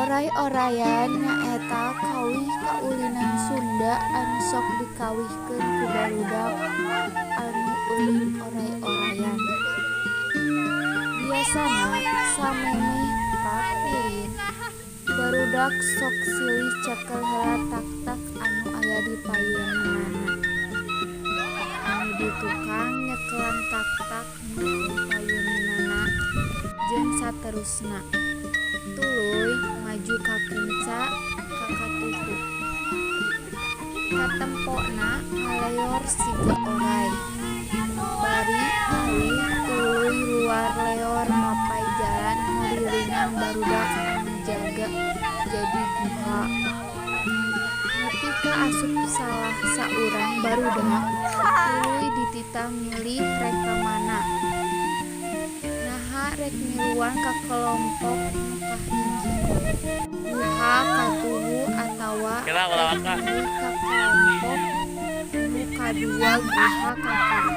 Oray-orayan nyaeta kawih kaulinan Sunda anu sok dikawihkeun ku barudak anu ulin oray-orayan. Biasana samemeh prapirin barudak sok silih cekel heula tak-tak anu aya di payunanana. Anu di tukang nyekelan tak-tak nu di payunanana jeung saterusna. Tuluy maju ka kenca ka katuhu. Katempona ngaleor siga oray. Bari alih tuluy luar leor mapai jalan ngoriringan barudak anu jaga jadi guha. Nepi ka asup salah saurang barudak tuluy dititah milih rek ka mana. Naha rek miluan ka kelompok nu kahiji, guha katuhu atawa milih ka kelompok nu kadua guha katilu.